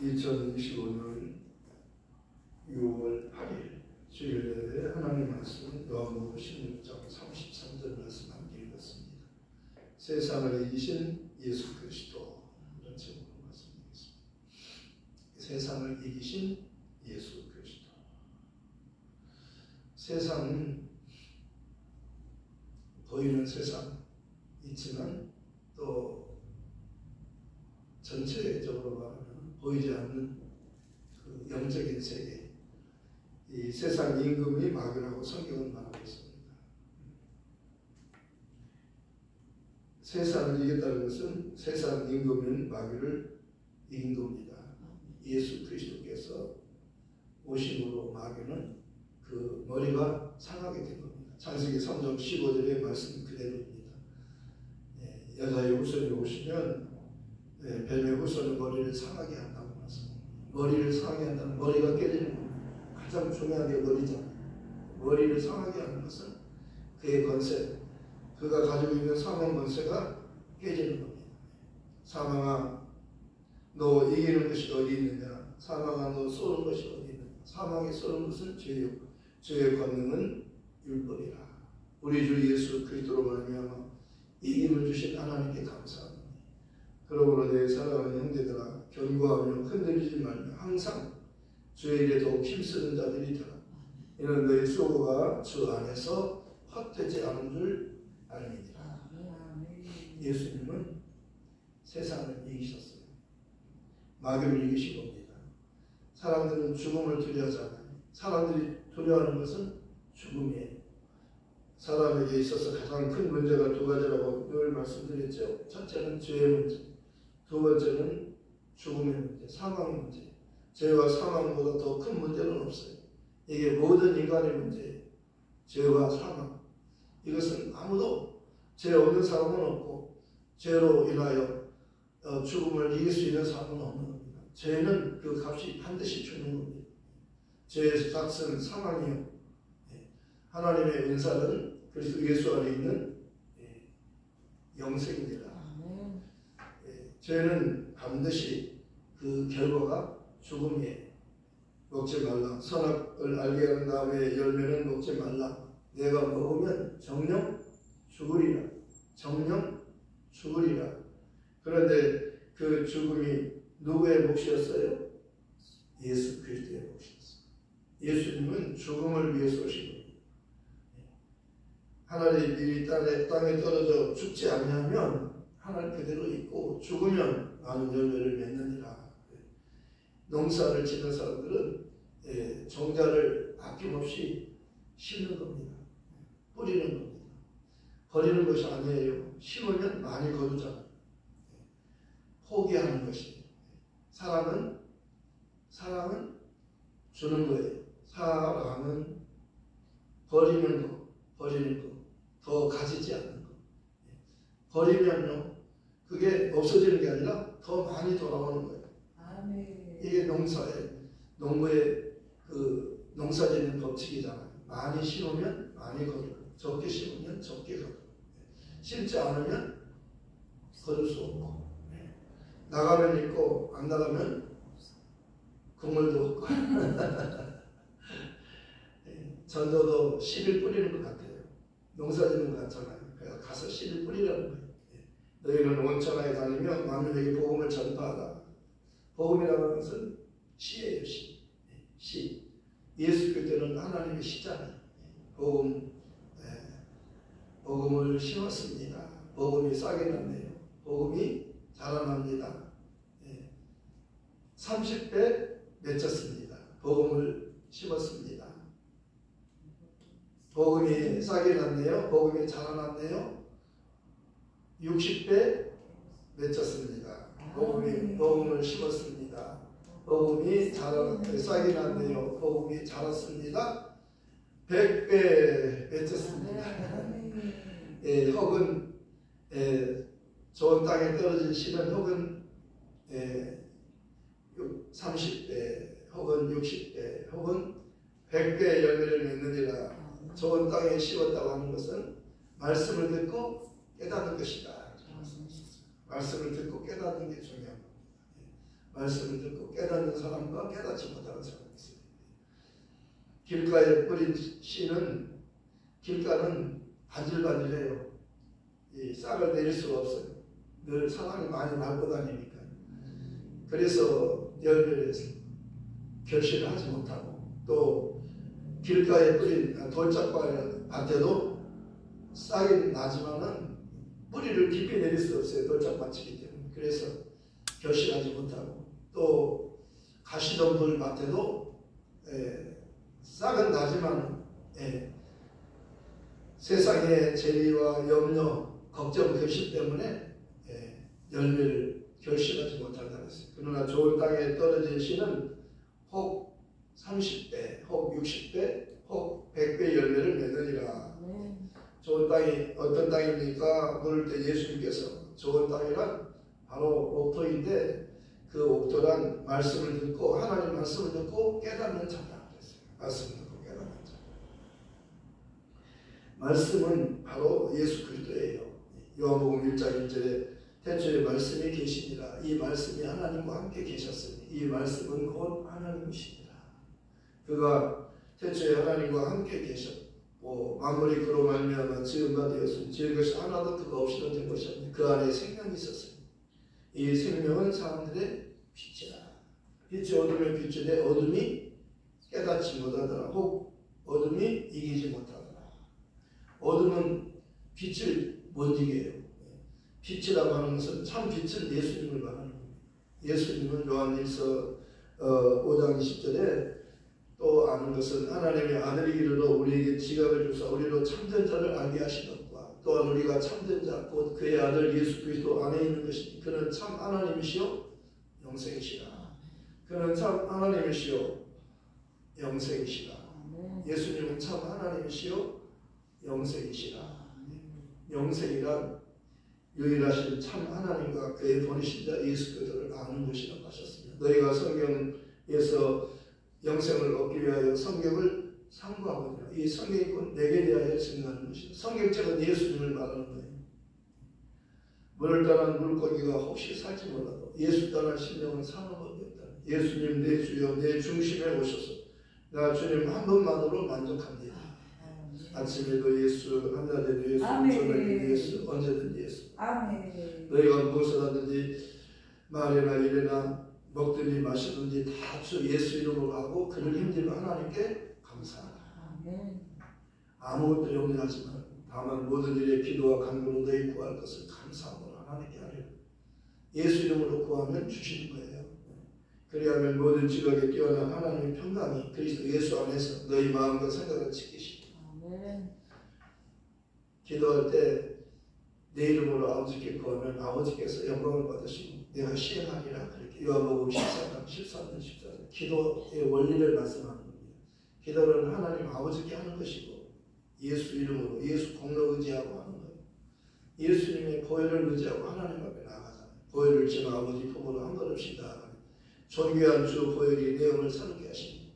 2025년 6월 8일 주일에 하나님 말씀 요한복음 16장 33절 말씀 함께 읽었습니다. 세상을 이기신 예수 그리스도, 이런 제목으로 말씀드리겠습니다. 세상을 이기신 예수 그리스도. 세상은 보이는 세상 있지만 또 전체적으로 말하면 보이지 않는 그 영적인 세계, 이 세상 임금이 마귀라고 성경은 말하고 있습니다. 세상을 이겼다는 것은 세상 임금인 마귀를 이긴 겁니다. 예수 그리스도께서 오심으로 마귀는 그 머리가 상하게 된 겁니다. 창세기 3장 15절의 말씀 그대로입니다. 여자의 후손이 오시면 뱀의 후손은 머리를 상하게 한다고 말씀합니다. 머리를 상하게 한다는, 머리가 깨지는 겁니다. 가장 중요한 게 머리잖아요. 머리를 상하게 하는 것은 그의 권세, 그가 가지고 있는 사망 권세가 깨지는 겁니다. 사망아, 너 이기는 것이 어디 있느냐? 사망아, 너 쏘는 것이 어디 있느냐? 사망에 쏘는 것은 죄요, 죄의 권능은 율법이라. 우리 주 예수 그리스도로 말미암아 이김을 주신 하나님께 감사합니다. 그러므로 내 사랑하는 형제들아, 견고하며 흔들리지 말며 항상 주의 일에 더욱 힘쓰는 자들이 되라. 이는 너희 수고가 주 안에서 헛되지 않은 줄 알미니라. 예수님은 세상을 이기셨어요. 마귀를 이기신 겁니다. 사람들은 죽음을 두려워하잖아요. 사람들이 두려워하는 것은 죽음이에요. 사람에게 있어서 가장 큰 문제가 두 가지라고 늘 말씀드렸죠. 첫째는 죄의 문제, 두 번째는 죽음의 문제, 사망의 문제. 죄와 사망보다 더 큰 문제는 없어요. 이게 모든 인간의 문제예요. 죄와 사망. 이것은 아무도 죄 없는 사람은 없고 죄로 인하여 죽음을 이길 수 있는 사람은 없는 겁니다. 죄는 그 값이 반드시 주는 겁니다. 죄의 값은 사망이요, 하나님의 은사는 그리스도 예수 안에 있는 영생입니다. 죄는 반드시 그 결과가 죽음이에요. 먹지 말라. 선악을 알게 한 다음에 열매는 먹지 말라. 내가 먹으면 정령 죽으리라. 정령 죽으리라. 그런데 그 죽음이 누구의 몫이었어요? 예수 그리스도의 몫이었어요. 예수님은 죽음을 위해서 오신 겁니다. 하나님이 땅에 떨어져 죽지 않냐면 하나님 그대로 있고, 죽으면 많은 열매를 맺느니라. 농사를 짓는 사람들은 종자를 아낌없이 심는 겁니다. 뿌리는 겁니다. 버리는 것이 아니에요. 심으면 많이 거두잖아요. 포기하는 것이. 사랑은 주는 거예요. 사랑은 버리는 거, 더 가지지 않는 거. 버리면요, 그게 없어지는 게 아니라 더 많이 돌아오는 거예요. 아멘. 이게 농사예요. 농부의 그 농사짓는 법칙이잖아요. 많이 심으면 많이 거두고, 적게 심으면 적게 거두고, 심지 않으면 거둘 수 없고, 나가면 있고 안 나가면 국물도 없고 전도도 씨를 뿌리는 것 같아요. 농사 짓는 것 같잖아요. 그래서 가서 씨를 뿌리라는 거예요. 너희는 온천하에 다니며 만민에게 복음을 전파하라. 복음이라는 것은 씨예요. 씨. 예수 그리스도는 하나님의 씨잖아요. 복음을 심었습니다. 복음이 싹이 났네요. 복음이 자라납니다. 30배 맺혔습니다. 복음을 심었습니다. 복음이 싹이 났네요. 복음이 자라났네요. 60배 맺혔습니다. 복음을 심었습니다. 복음이 싹이 났네요. 복음이 자랐습니다. 100배 맺혔습니다. 혹은 좋은 땅에 떨어진 씨는 혹은 30배, 혹은 60배, 혹은 100배 열매를 맺느니라. 좋은 땅에 심었다고 하는 것은 말씀을 듣고 깨닫는 것이다. 말씀을 듣고 깨닫는 게 중요합니다. 말씀을 듣고 깨닫는 사람과 깨닫지 못하는 사람이 있어요. 길가에 뿌린 씨는 길가는 반질반질해요. 이 싹을 내릴 수가 없어요. 늘 사람이 많이 밟고 다니니까. 그래서 열매를 결실을 하지 못하고, 또 길가에 뿌린 돌짝밭에도 싹이 나지만은 뿌리를 깊이 내릴 수 없어요. 돌짝밭이기 때문에. 그래서 결실하지 못하고, 또 가시덤불 밭에도 싹은 나지만 세상의 재미와 염려, 걱정, 근심 때문에 열매를 결실하지 못한다고 했어요. 그러나 좋은 땅에 떨어진 씨는 혹 30배, 혹 60배, 혹 100배 열매를 맺으리라. 좋은 땅이 어떤 땅입니까? 물을 때 예수님께서 좋은 땅이란 바로 옥토인데, 그 옥토란 말씀을 듣고, 하나님 말씀을 듣고 깨닫는 자다 그랬어요. 말씀을 듣고 깨닫는 자. 말씀은 바로 예수 그리스도예요. 요한복음 1장 1절에 태초에 말씀이 계시니라. 이 말씀이 하나님과 함께 계셨으니 이 말씀은 곧 하나님이시니라. 그가 태초에 하나님과 함께 계셨고 만물이 그로 말미암아 지은 바 되었으니 지은 것이 하나도 그가 없이는 된 것이 없니. 그 안에 생명이 있었으니 이 생명은 사람들의 빛이라. 빛이 어둠에 비추되 어둠이 깨닫지 못하더라. 혹 어둠이 이기지 못하더라. 어둠은 빛을 못 이겨요. 빛이라고 하는 것은 참 빛은 예수님을 말하는 겁니다. 예수님은 요한일서 5장 20절에 또 아는 것은 하나님의 아들이기로도 우리에게 지각을 주사 우리로 참된 자를 알게 하신 것과 또한 우리가 참된 자 곧 그의 아들 예수 그리스도 안에 있는 것이니 그는 참 하나님이시요 영생이시라. 그는 참 하나님이시요 영생이시라. 예수님은 참 하나님이시요 영생이시라. 영생이란 유일하신 참 하나님과 그의 보내신 자 예수 그리스도를 아는 것이라고 하셨습니다. 너희가 성경에서 영생을 얻기 위하여 성경을 상고하거니와 이 성경이 곧 내게 대하여 증거하는 것이다. 성경책은 예수님을 말하는 거예요. 물을 떠난 물고기가 혹시 살지 몰라도 예수 떠난 심령은 사는 법이 없다. 예수님 내 주여 내 중심에 오셔서 나 주님 한 번만으로 만족합니다. 아침에도 예수, 한낮에도 예수, 저녁에도 예수, 언제든지 예수. 아멘. 너희가 무엇을 하든지 말이나 일이나 먹든지 마시든지 다 주 예수 이름으로 하고 그를 힘들고 하나님께 감사하라. 아멘. 아무것도 염려하지 말고 다만 모든 일에 기도와 간구로 너희 구할 것을 감사함으로 하나님께 하리라. 예수 이름으로 구하면 주시는 거예요. 그리하면 모든 지각에 뛰어난 하나님의 평강이 그리스도 예수 안에서 너희 마음과 생각을 지키시고 기도할 때 내 이름으로 아버지께 구하면 아버지께서 영광을 받으시고 내가 시행하리라. 그렇게 요한복음 14장 13절 14절 기도의 원리를 말씀하는 겁니다. 기도는 하나님 아버지께 하는 것이고 예수 이름으로 예수 공로 의지하고 하는 거예요. 예수님의 보혈을 의지하고 하나님 앞에 나아가잖아요. 보혈을 지금 아버지 품으로 한 걸음씩 나아가는 존귀한 주 보혈이 내 영을 살게 하십니다.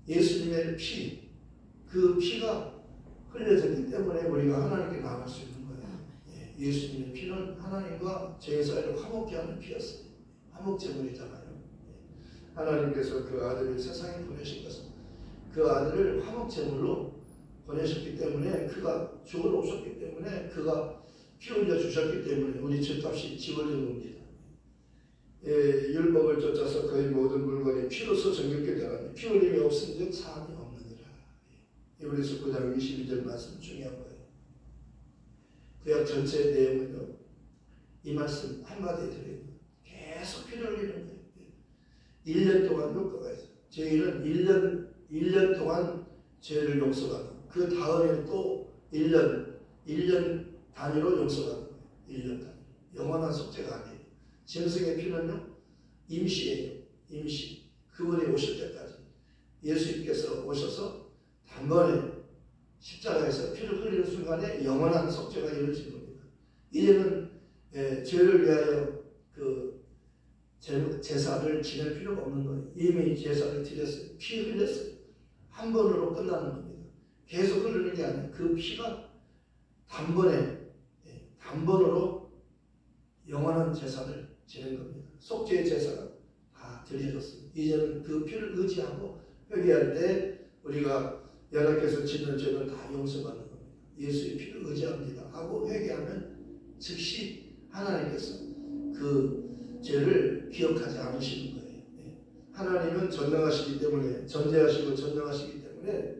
예수님의 피, 그 피가 흘려졌기 때문에 우리가 하나님께 나아갈 수 있는 거예요. 예수님의 피는 하나님과 죄 사이를 화목케 하는 피였어요. 화목제물이잖아요. 하나님께서 그 아들을 세상에 보내신 것은 그 아들을 화목제물로 보내셨기 때문에 그가 죽으러 오셨기 때문에 그가 피 흘려 주셨기 때문에 우리 죄값이 지워진 겁니다. 율법을 쫓아서 거의 모든 물건이 피로서 정결케 되라니 피 흘림이 없은즉 사함이 없느니라. 히브리서 9장 22절 말씀 중요한 거예요. 구약 전체의 내용은요, 이 말씀 한마디에 들어있는 계속 피를 흘리는 거예요. 1년 동안 효과가 있어요. 저희는 1년 동안 죄를 용서하고 그 다음에 또 1년 단위로 용서하는 거예요. 1년 단위. 영원한 속죄가 아니에요. 짐승의 피는요, 임시예요. 임시. 그분이 오실 때까지. 예수님께서 오셔서 단번에 십자가에서 피를 흘리는 순간에 영원한 속죄가 이루어진 겁니다. 이제는 죄를 위하여 그 제사를 지낼 필요가 없는 거예요. 이미 제사를 드렸어요. 피 흘렸어요. 한 번으로 끝나는 겁니다. 계속 흐르는 게 아니라 그 피가 단번으로 영원한 제사를 지낸 겁니다. 속죄의 제사가 다 드려졌어요. 이제는 그 피를 의지하고 회개할 때 우리가 여러분께서 짓는 죄는 다 용서받는 겁니다. 예수의 피를 의지합니다 하고 회개하면 즉시 하나님께서 그 죄를 기억하지 않으시는 거예요. 하나님은 전능하시기 때문에, 전제하시고 전능하시기 때문에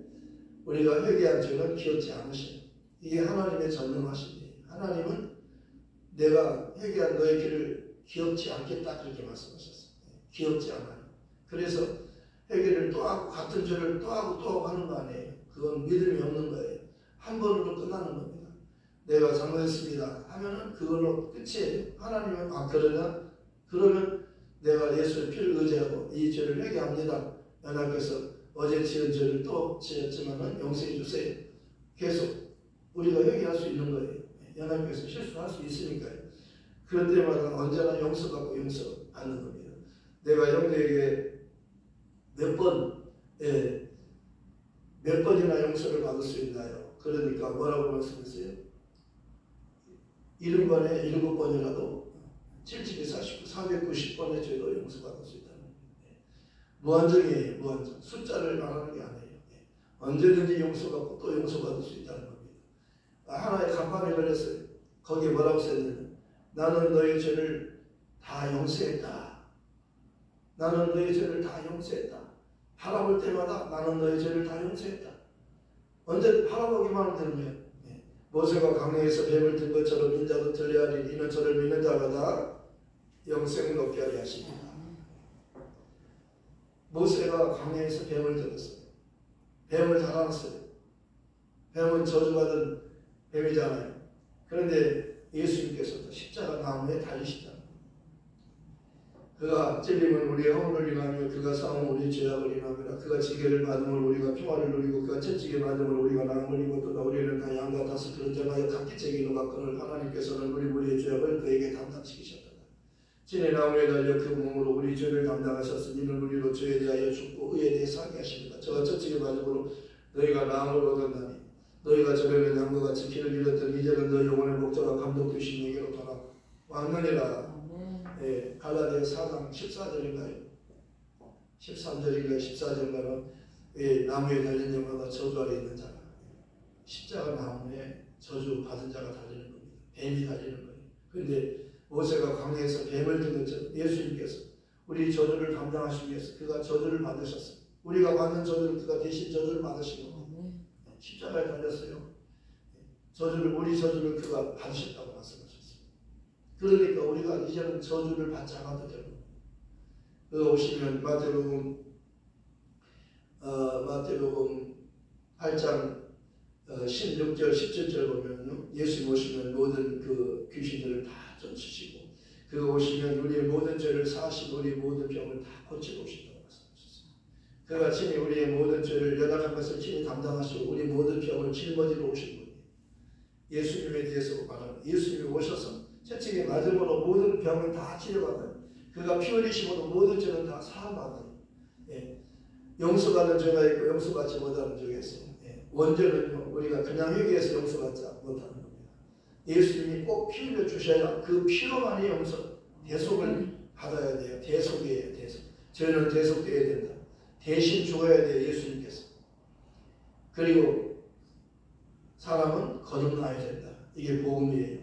우리가 회개한 죄는 기억지 않으셔요. 이게 하나님의 전능하심이에요. 하나님은 내가 회개한 너의 길을 기억지 않겠다 그렇게 말씀하셨어요. 기억지 않아요. 그래서 회개를 또 하고 같은 죄를 또 하고 또 하고 하는 거 아니에요. 그건 믿음이 없는 거예요. 한 번으로 끝나는 겁니다. 내가 잘못했습니다 하면은 그걸로 끝이에요. 하나님은 그러냐? 그러면 내가 예수의 피를 의지하고 이 죄를 회개합니다. 하나님께서 어제 지은 죄를 또 지었지만은 용서해 주세요. 계속 우리가 회개할 수 있는 거예요. 하나님께서 실수할 수 있으니까요. 그럴 때마다 언제나 용서받고 용서받는 겁니다. 내가 형제에게 몇 번이나 용서를 받을 수 있나요? 그러니까 뭐라고 말씀했어요? 70번에 7번이라도 70에 49, 490번의 죄도 용서받을 수 있다는 겁니다. 무한정이에요. 무한정. 숫자를 말하는 게 아니에요. 언제든지 용서받고 또 용서받을 수 있다는 겁니다. 하나의 간판에 걸렸어요. 거기에 뭐라고 써있냐면 나는 너의 죄를 다 용서했다. 나는 너의 죄를 다 용서했다. 바라볼 때마다 나는 너의 죄를 다 용서했다. 언제 바라보기만 하면 되는 거예요. 모세가 강에서 뱀을 든 것처럼 인자도 들려하리니 이는 저를 믿는 자마다 영생을 얻게 하리 하십니다. 모세가 강에서 뱀을 들었어요. 뱀을 달아놨어요. 뱀은 저주받은 뱀이잖아요. 그런데 예수님께서도 십자가 나무에 달리시잖아요. 그가 찔림은 우리의 허물을 인하며 그가 싸움은 우리의 죄악을 인하며 그가 지게를 받음을 우리가 평화를 누리고 그가 채찍에 맞음을 우리가 나음을 입었도다. 우리는 다 양 같아서 그런 자마다 각기 책임을 받거늘 하나님께서는 우리의 죄악을 그에게 담당시키셨다. 진의 나무에 달려 그 몸으로 우리 죄를 담당하셨으니 이는 우리로 죄에 대하여 죽고 의에 대해 살게 하십니다. 저가 채찍에 맞음으로 너희가 나음을 얻었나니 너희가 저변에 양과 같이 길을 잃었더니 이제는 너희 영혼의 목자와 감독 되신 에게로 돌아왔느니라. 갈라디아 4장 14절인가요? 13절인가요? 14절인가요? 나무에 달린 자마다 저주 아래 있는 자가 십자가 나무에 저주 받은 자가 달리는 겁니다. 뱀이 달리는 거예요. 그런데 모세가 광야에서 뱀을 든 것처럼 예수님께서 우리 저주를 감당하시기 위해서 그가 저주를 받으셨어요. 우리가 받는 저주를 그가 대신 저주를 받으신 겁니다. 십자가에 달렸어요. 우리 저주를 그가 받으셨다고 말씀하셨어요. 그러니까 우리가 이제는 저주를 받지 않아도 되고 그 오시면 마태복음 8장 16절 17절 보면요. 예수 오시면 모든 그 귀신들을 다 쫓으시고 그 오시면 우리의 모든 죄를 사하시고 우리의 모든 병을 다 고치고 오신다고 말씀하셨어요. 그가 친히 우리의 모든 죄를 연약한 것을 친히 담당하시고 우리 모든 병을 짊어지러 오신 분이에요. 예수님에 대해서 말하는 예수님이 오셔서 채찍에 맞음으로 모든 병을 다 치료받아요. 그가 피 흘리심으로 모든 죄는 다 사함받아요. 용서받는 죄가 있고 용서받지 못하는 죄가 있어요. 원죄는요 우리가 그냥 회개해서 용서받지 못하는 겁니다. 예수님이 꼭 피 흘려 주셔야 그 피로만이 용서 대속을 받아야 돼요. 대속이에요. 대속. 죄는 대속되어야 된다. 대신 죽어야 돼요. 예수님께서. 그리고 사람은 거듭나야 된다. 이게 복음이에요.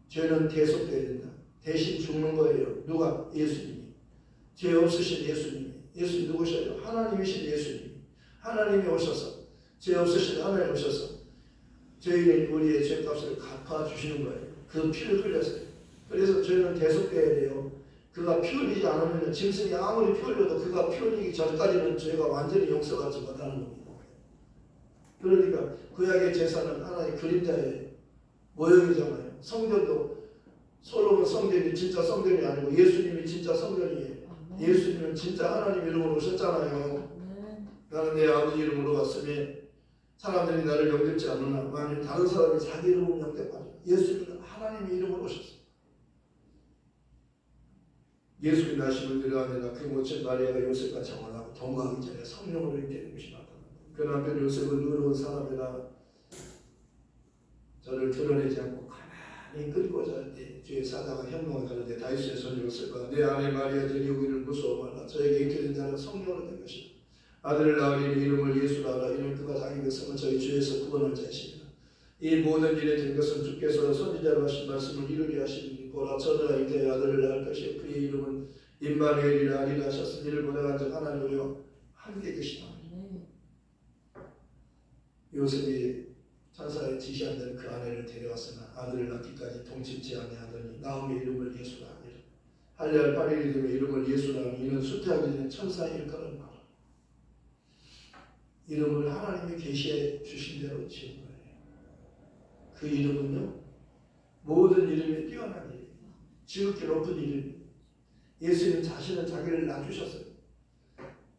죄는 대속되어야 된다. 대신 죽는 거예요. 누가? 예수님이. 죄 없으신 예수님이. 예수님 누구셔요? 하나님이신 예수님이. 하나님이 오셔서 죄 없으신 하나님 오셔서 죄인인 우리의 죄값을 갚아주시는 거예요. 그 피를 흘렸어요. 그래서 죄는 대속되어야 돼요. 그가 피 흘리지 않으면 짐승이 아무리 피 흘려도 그가 피 흘리기 전까지는 죄가 완전히 용서받지 못하는 겁니다. 그러니까 구약의 제사는 하나의 그림자의 모형이잖아요. 성전도 솔로몬 성전이 진짜 성전이 아니고 예수님이 진짜 성전이에요. 예수님은 진짜 하나님 이름으로 오셨잖아요. 나는 내 아버지 이름으로 왔으니 사람들이 나를 영접지 않으나 만일 다른 사람이 자기 이름으로 영접하죠. 예수님은 하나님의 이름으로 오셨어요. 예수님 나심을 들어가니까 그 모친 마리아가 요셉과 정혼하고 동거하기 전에 성령으로 인되는 것이 나타난다. 그 남편 요셉은 의로운 사람이라 저를 드러내지 않고 가만히 많이 끓고자 할 때 주의 사자가 현몽을 가는데 다윗의 손으로 쓸까 내 아내 마리아 데리오기를 무서워 말라 저에게 잉태된 자는 성령으로 된 것이다. 아들을 낳으리니 이름을 예수라 하라. 이는 그가 자기 백성을 저희 주에서 구원할 자이시니라. 이 모든 일에 된 것은 주께서 선지자로 하신 말씀을 이루게 하시니 보라 처녀가 잉태하여 아들을 낳을 것이요 그의 이름은 임마누엘이라 하리라 하셨으니 이를 보내간 적 하나님이여 함께 계시다. 요셉이 천사의 지시한 대로 그 아내를 데려왔으나 아들을 낳기까지 동침치 아니하더니 나음의 이름을 예수라 하니라. 할례할 8일이 되면 이름을 예수라 하니 이는 수태하기 전에 천사의 일컬은 바라. 이름을 하나님이 계시해 주신 대로 지은 거예요. 그 이름은요 모든 이름에 뛰어난 이름, 지극히 높은 이름. 예수님 자신은 자기를 낳아주셨어요.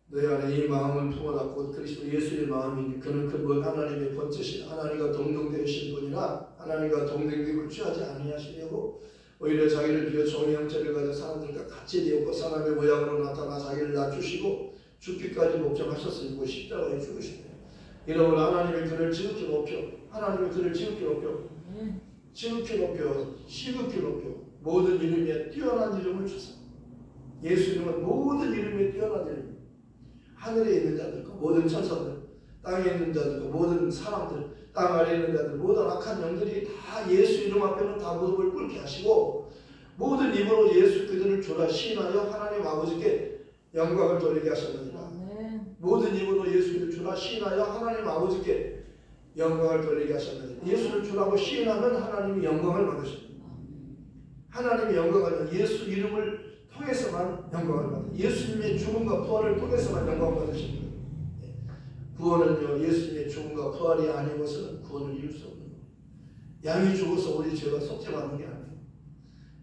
너희 안에 이 마음을 품어라 곧 그리스도 예수의 마음이니 그는 그 먼 하나님의 본체신 하나님과 동등되신 분이라 하나님과 동등됨을 취하지 아니하시려고 오히려 자기를 비워 종의 형체를 가진 사람들과 같이 되었고 사람의 모양으로 나타나 자기를 낮추시고 죽기까지 복종하셨으니 곧 십자가에 죽으시네요. 이러므로 하나님이 그를 지극히 높여 하나님이 그를 지극히 높여 지극히 높여 시극히 높여 모든 이름에 뛰어난 이름을 주사. 예수 이름은 모든 이름에 뛰어난 이름. 하늘에 있는 자들과 모든 천사들, 땅에 있는 자들과 모든 사람들, 땅 아래에 있는 자들, 모든 악한 영들이 다 예수 이름 앞에는 다 무릎을 꿇게 하시고 모든 입으로 예수 그들을 주라 시인하여 하나님 아버지께 영광을 돌리게 하셨느니라. 모든 입으로 예수 그들을 주라 시인하여 하나님 아버지께 영광을 돌리게 하셨느니라. 예수를 주라고 시인하면 하나님이 영광을 받으십니다. 하나님이 영광을 예수 이름을 통해서만 영광을 받으십니다. 예수님의 죽음과 부활을 통해서만 영광을 받으십니다. 구원은요 예수님의 죽음과 부활이 아니고서는 구원을 이룰 수 없는 거예요. 양이 죽어서 우리 죄가 속죄받는 게 아니에요.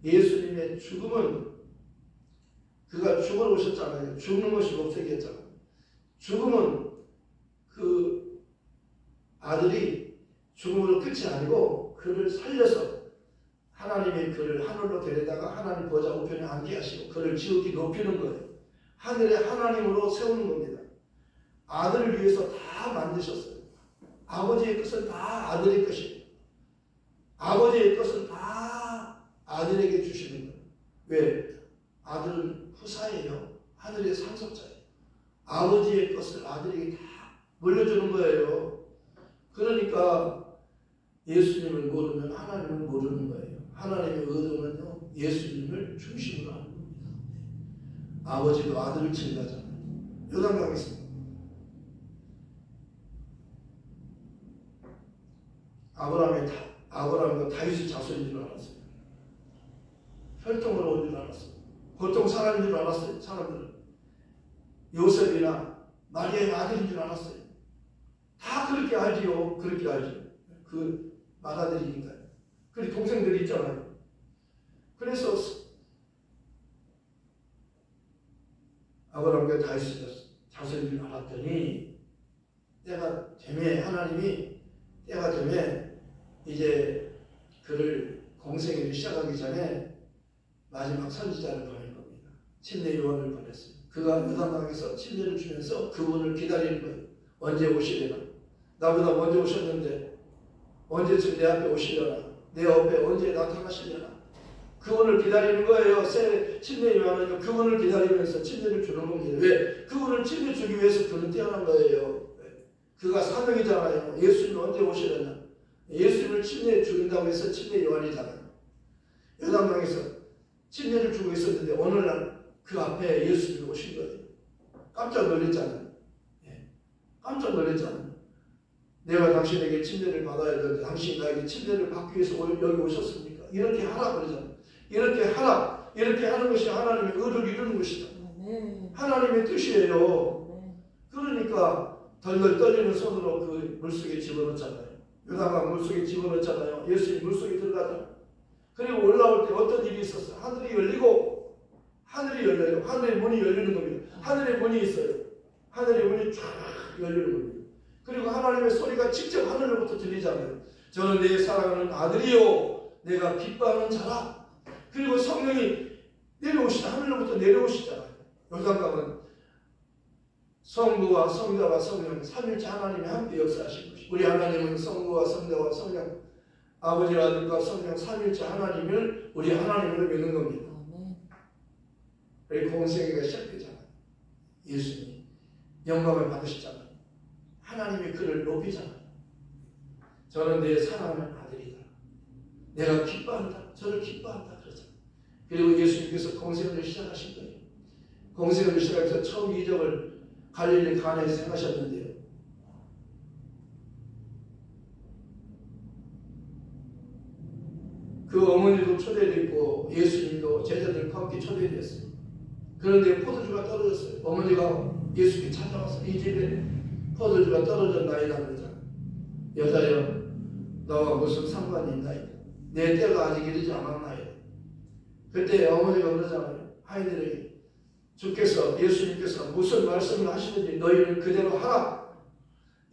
예수님의 죽음은 그가 죽으러 오셨잖아요. 죽는 것이 목적이었잖아요. 죽음은 그 아들이 죽음으로 끝이 아니고 그를 살려서 하나님이 그를 하늘로 데려다가 하나님 보좌 우편에 앉게 하시고 그를 지극히 높이는 거예요. 하늘의 하나님으로 세우는 겁니다. 아들을 위해서 다 만드셨어요. 아버지의 것은 다 아들의 것이에요. 아버지의 것은 다 아들에게 주시는 거예요. 왜? 아들은 후사예요. 하늘의 상속자예요. 아버지의 것을 아들에게 다 물려주는 거예요. 그러니까 예수님을 모르면 하나님을 모르는 거예요. 하나님의 의도는요 예수님을 중심으로 하는 겁니다. 아버지도 아들을 증거하잖아요. 요단강에서 아브라함과 다윗의 자손인 줄 알았어요. 혈통으로 온 줄 알았어요. 보통 사람인 줄 알았어요. 사람들은 요셉이나 마리아의 아들인 줄 알았어요. 다 그렇게 알지요. 그렇게 알죠. 그 맏아들이니까요. 그리고 동생들이 있잖아요. 그래서 아브라함과 다윗의 자손인 줄 알았더니 때가 되매 하나님이 때가 되매 이제 그를 공생애를 시작하기 전에 마지막 선지자를 보낸 겁니다. 침례 요한을 보냈어요. 그가 요단강에서 침례를 주면서 그분을 기다리는 거예요. 언제 오시려나? 나보다 먼저 오셨는데 언제쯤 내 앞에 오시려나? 내 앞에 언제 나타나시려나? 그분을 기다리는 거예요. 침례 요한은요 그분을 기다리면서 침례를 주는 겁니다. 왜? 그분을 침례 주기 위해서 그는 태어난 거예요. 그가 사명이잖아요. 예수님이 언제 오시려나? 예수님을 침례 준다고 해서 침례 요한이잖아요. 요단강에서 침례를 주고 있었는데 어느 날 그 앞에 예수님이 오신 거예요. 깜짝 놀랐잖아요. 깜짝 놀랐잖아요. 내가 당신에게 침례를 받아야 되는데 당신이 나에게 침례를 받기 위해서 여기 오셨습니까? 이렇게 하라 그러잖아요. 이렇게 하라. 이렇게 하는 것이 하나님의 의를 이루는 것이다. 하나님의 뜻이에요. 그러니까 덜덜 떨리는 손으로 그 물속에 집어넣잖아요. 요단강 물속에 집어넣잖아요. 예수님 물속에 들어가잖아요. 그리고 올라올 때 어떤 일이 있었어요? 하늘이 열리고 하늘이 열려요. 하늘의 문이 열리는 겁니다. 하늘의 문이 있어요. 하늘의 문이 쫙 열리는 겁니다. 그리고 하나님의 소리가 직접 하늘로부터 들리잖아요. 저는 내 사랑하는 아들이요 내가 기뻐하는 자라. 그리고 성령이 내려오시다. 하늘로부터 내려오시잖아요. 요단강은 성부와 성자와 성령 삼일체 하나님이 함께 역사하신 것이. 우리 하나님은 성부와 성자와 성령 아버지와 아들과 성령 삼위일체 하나님을 우리 하나님으로 믿는 겁니다. 그리고 공생애가 시작되잖아요. 예수님이 영광을 받으시잖아요. 하나님이 그를 높이잖아요. 저는 내 사랑하는 아들이다. 내가 기뻐한다. 저를 기뻐한다. 그러잖아요. 그리고 예수님께서 공생을 시작하신 거예요. 공생을 시작해서 처음 이적을 갈릴리 가나에서 행하셨는데요. 그 어머니도 초대됐고 예수님도 제자들과 함께 초대됐어요. 그런데 포도주가 떨어졌어요. 어머니가 예수께 찾아와서 이 집에 포도주가 떨어졌나이다 그러잖아요. 여자여 너와 무슨 상관이 있나이다. 내 때가 아직 이르지 않았나이다. 그때 어머니가 그러잖아요. 아이들에게 주께서 예수님께서 무슨 말씀을 하시는지 너희는 그대로 하라.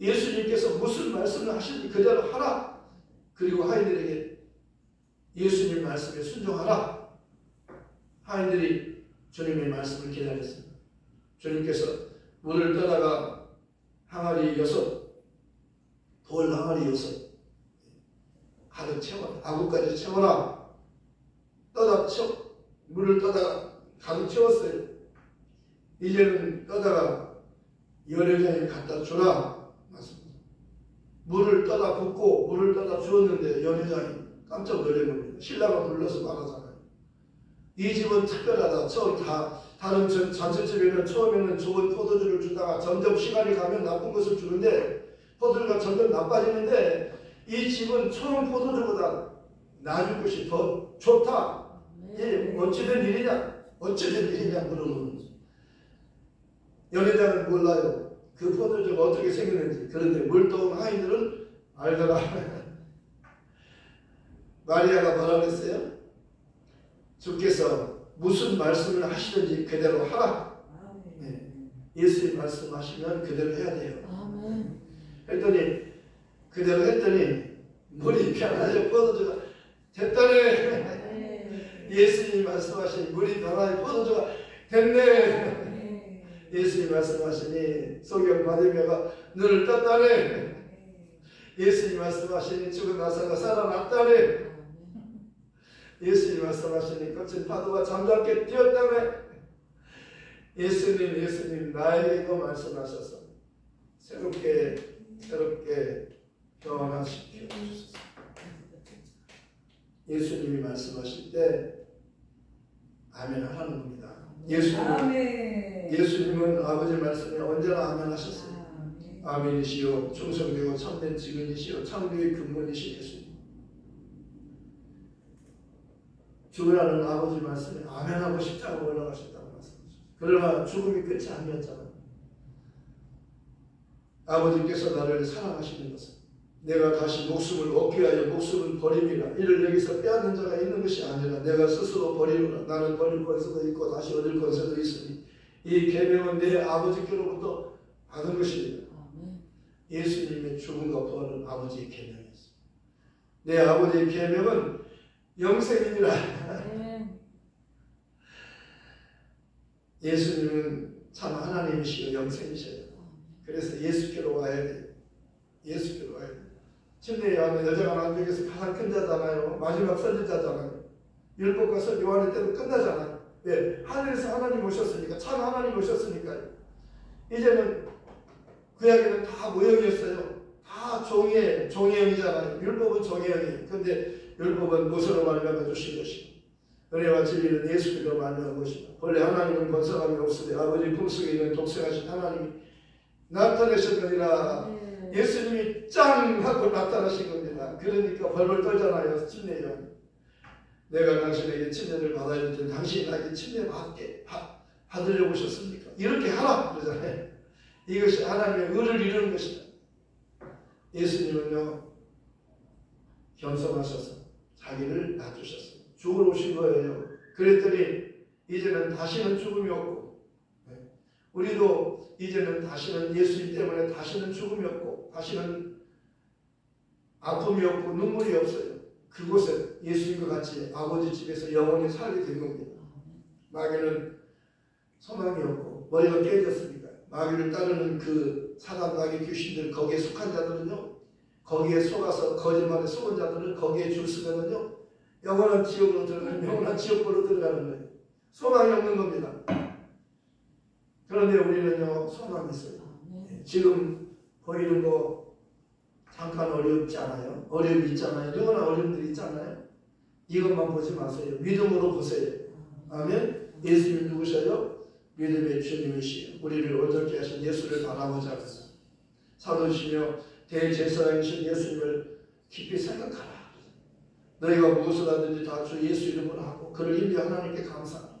예수님께서 무슨 말씀을 하시는지 그대로 하라. 그리고 아이들에게 예수님 말씀에 순종하라. 아이들이 주님의 말씀을 기다렸습니다. 주님께서 물을 떠다가 항아리 6, 돌 항아리 6 가득 채워라. 아구까지 채워라. 물을 떠다가 가득 채웠어요. 이제는 떠다가 연회장에 갖다 주라. 맞습니다. 물을 떠다 붓고 물을 떠다 주었는데 연회장이 깜짝 놀란 겁니다. 신랑을 불러서 말하잖아요. 이 집은 특별하다. 처음 다른 잔치집에는 처음에는 좋은 포도주를 주다가 점점 시간이 가면 나쁜 것을 주는데 포도주가 점점 나빠지는데 이 집은 처음 포도주보다 나줄 것이 더 좋다. 이 어찌된 일이냐? 어찌된 일이냐? 그러면 연회장은 몰라요. 그 포도주가 어떻게 생겼는지. 그런데 물떠온 아이들은 알더라. 마리아가 뭐라 그랬어요? 주께서 무슨 말씀을 하시든지 그대로 하라. 네. 예수의 말씀하시면 그대로 해야 돼요. 했더니 그대로 했더니 물이 변하여 포도주가 됐다네. 예수님이 말씀하신 물이 변하여 포도주가 됐네. 예수님이 말씀하시니 소경 바디메가 눈을 떴다네. 예수님이 말씀하시니 죽은 나사가 살아났다네. 예수님이 말씀하시니 거친 파도가 잠잠게 뛰었다네. 예수님 나에게도 말씀하셔서 새롭게 변화시켜 주셨습니다. 예수님이 말씀하실 때 아멘 하라는 겁니다. 예수님은 아버지 말씀에 언제나 아멘 하셨어요. 아멘이시요 충성되고 참된 증인이시요 창조의 근본이신 예수님. 죽으라는 아버지 말씀에 아멘하고 십자가로 올라가셨다고 말씀하셨어요. 그러나 죽음이 끝이 아니었잖아요. 아버지께서 나를 사랑하시는 것은 내가 다시 목숨을 얻기 위하여 목숨을 버림이라. 이를 여기서 빼앗는 자가 있는 것이 아니라 내가 스스로 버리노라. 나는 버릴 권세도 있고 다시 얻을 권세도 있으니 이 계명은 내 아버지께로부터 받은 것입니다. 예수님의 죽음과 부활은 아버지의 계명이었어요. 내 아버지의 계명은 영생이니라. 예수님은 참 하나님이시고 영생이셔요. 그래서 예수께로 와야 돼요. 예수께로 와야 돼요. 침례에 와는 여자가 남중에서 가장 큰 자잖아요. 마지막 선지자잖아요. 율법과 요한의 때도 끝나잖아요. 왜? 하늘에서 하나님 오셨으니까. 참 하나님 오셨으니까요. 이제는 구약에는 다 모형이었어요. 다 종의형이잖아요. 율법은 종의형이에요. 그런데 율법은 무엇으로 말미암아 주신 것이고 은혜와 진리는 예수께로 말미암은 것이다. 본래 하나님은 번성함이 없으되 아버지 품속에 있는 독생하신 하나님이 나타내셨느니라. 예수님이 짱 하고 나타나신 겁니다. 그러니까 벌벌 떨잖아요. 침례요. 내가 당신에게 침례를 받아야 될 텐데 당신이 나에게 침례 받으려고 오셨습니까? 이렇게 하라 그러잖아요. 이것이 하나님의 의를 이루는 것이다. 예수님은요 겸손하셔서 자기를 낮추셨어요. 죽으러 오신 거예요. 그랬더니 이제는 다시는 죽음이 없고 우리도 이제는 다시는 예수님 때문에 다시는 죽음이 없고 다시는 아픔이 없고 눈물이 없어요. 그곳에 예수님과 같이 아버지 집에서 영원히 살게 된 겁니다. 마귀는 소망이 없고 머리가 깨졌으니까 마귀를 따르는 그 사단 마귀 귀신들 거기에 속한 자들은요 거기에 속아서 거짓말에 속은 자들은 거기에 줄 서면은요 영원한 지옥으로 들어가는, 영원한 지옥으로 들어가는 거예요. 소망이 없는 겁니다. 그런데 우리는요 소망이 있어요. 지금 보이는 거 잠깐 어렵지 않아요? 어려움이 있잖아요. 누구나 어려움들이 있잖아요. 이것만 보지 마세요. 믿음으로 보세요. 아멘. 예수님 누구셔요? 믿음의 주님이시요 우리를 온전케 하신 예수를 바라보자. 사도시며 대제사장이신 예수님을 깊이 생각하라. 너희가 무엇을 하든지 다 주 예수 이름으로 하고 그를 인도해 하나님께 감사하라.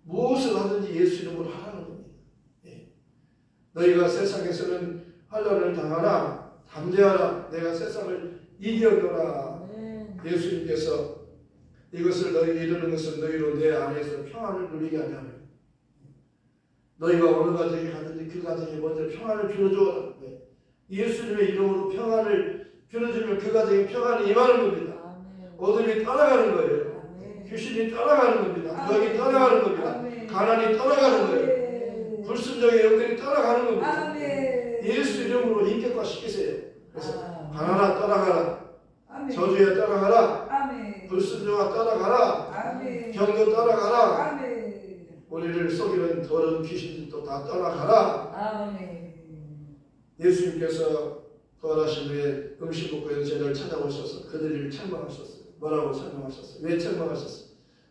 무엇을 하든지 예수 이름으로 하라는 겁니다. 예. 너희가 세상에서는 환난을 당하나 담대하라. 내가 세상을 이겼노라. 예수님께서 이것을 너희에게 이르는 것은 너희로 내 안에서 평안을 누리게 하려 함이라. 너희가 어느 가정에 가든지 그 가정에 먼저 평안을 빌어주어라. 네. 예수님의 이름으로 평안을 빌어주면 그 가정에 평안이 임하는 겁니다. 어둠이 따라가는 거예요. 귀신이 따라가는 겁니다. 병이 따라가는 겁니다. 가난이 따라가는 거예요. 불순종의 영들이 따라가는 겁니다. 예수 이름으로 인격화 시키세요. 그래서 가난아 따라가라. 저주에 따라가라. 불순종아 따라가라. 병도 따라가라. 우리를 속이는 더러운 귀신들도 다 떠나가라. 예수님께서 부활하신 후에 음식 먹고 있는 제자를 찾아오셔서 그들을 책망하셨어요. 뭐라고 책망하셨어요? 왜 책망하셨어요?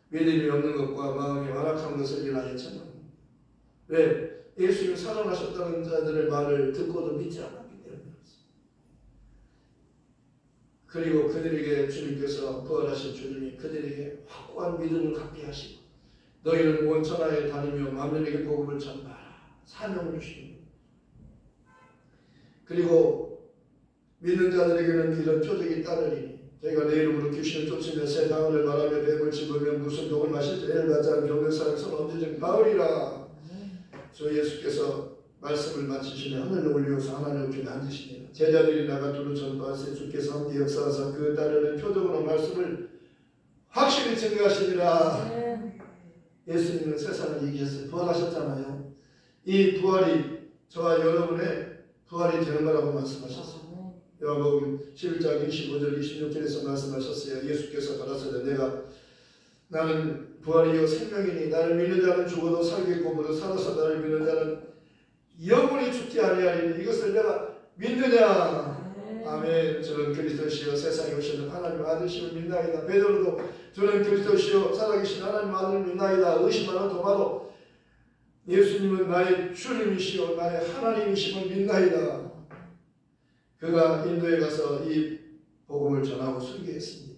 믿음이 없는 것과 마음이 완악한 것을 인하여 책망합니다. 왜? 예수님이 살아나셨다는 자들의 말을 듣고도 믿지 않았기 때문이었어요. 그리고 그들에게 주님께서 부활하신 주님이 그들에게 확고한 믿음을 갖게 하시고 너희는 온 천하에 다니며 만민에게 복음을 전파하라. 사명을 주십니다. 그리고 믿는 자들에게는 이런 표적이 따르리니 저희가 내 이름으로 귀신을 쫓으며 새 방언을 말하며 뱀을 집으며 무슨 독을 마실 때 애를 받지 않은 병든 사람의 손 언제든 가으리라. 주 예수께서 말씀을 마치시며 하늘을 올리고서 하나님 옆에 앉으시니라. 제자들이 나가 두루 전파하세. 주께서 함께 역사하사 그 따르는 표적으로 말씀을 확실히 증거하시니라. 예수님은 세상을 이기셨어요. 부활하셨잖아요. 이 부활이 저와 여러분의 부활이 되는 거라고 말씀하셨어요. 요한복음 11장 25절 26절에서 말씀하셨어요. 예수께서 가라사대 나는 부활이요 생명이니 나를 믿는 자는 죽어도 살겠고 무릇 살아서 나를 믿는 자는 영원히 죽지 아니하리니 이것을 내가 믿느냐. 아멘. 저는 그리스도시요 세상에 오시는 하나님 아들심을 믿나이다. 베드로도 저는 그리스도시요 살아계신 하나님 아들을 믿나이다. 의심하는 도마도 예수님은 나의 주님이시요 나의 하나님이심을 믿나이다. 그가 인도에 가서 이 복음을 전하고 순교했습니다.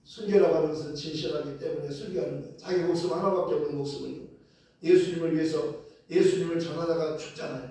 순교라고 하는 것은 진실하기 때문에 순교하는 거예요. 자기 목숨 하나밖에 없는 목숨을 예수님을 위해서 예수님을 전하다가 죽잖아요.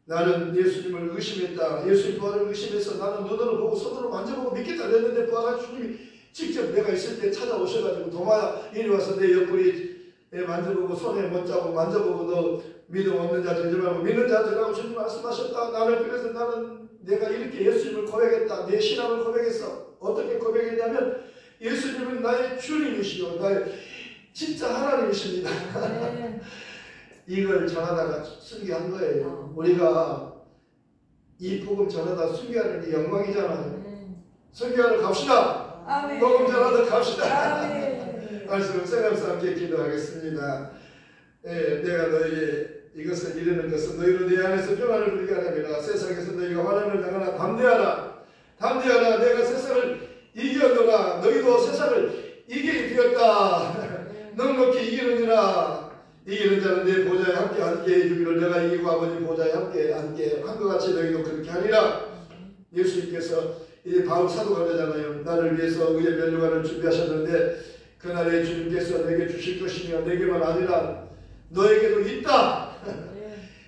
나는 예수님을 의심했다. 예수님 부활을 의심해서 나는 눈으로 보고 손으로 만져보고 믿겠다 그랬는데 부활한 주님이 직접 내가 있을 때 찾아오셔가지고 도마야 이리 와서 내 옆구리 만져보고 손에 못자고 만져보고 너 믿음 없는 자 되지 말고 믿는 자 되라고 주님 말씀하셨다. 나를 그래서 나는 내가 이렇게 예수님을 고백했다. 내 신앙을 고백했어. 어떻게 고백했냐면 예수님은 나의 주님이시고 나의 진짜 하나님이십니다. 이걸 전하다가 순교한 거예요. 우리가 이 복음 전하다 순교하는 게 영광이잖아요. 순교하러 갑시다. 아멘. 복음 전하러 갑시다. 말씀을 생각해서 함께 기도하겠습니다. 예, 내가 너희에게 이것을 이루는 것은 너희로 내 안에서 평안을 누리게 하렵니다. 세상에서 너희가 환난을 당하나 담대하라. 담대하라. 내가 세상을 이겼노라. 너희도 세상을 이기게 되었다. 넉넉히 이기느니라. 이기는 자는 내 보좌에 함께 앉게 해주기를 내가 이기고 아버지 보좌에 함께 앉게 한 것 같이 너희도 그렇게 하리라. 예수님께서 이제 바울 사도가 되잖아요. 나를 위해서 의의 면류관을 준비하셨는데 그날에 주님께서 내게 주실 것이며 내게만 아니라 너에게도 있다.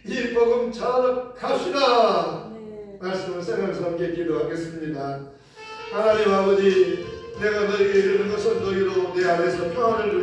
이 복음 잘 갑시다. 말씀을 생각해서 함께 기도하겠습니다. 하나님 아버지 내가 너에게 이르는 것은 너희로 내 안에서 평안을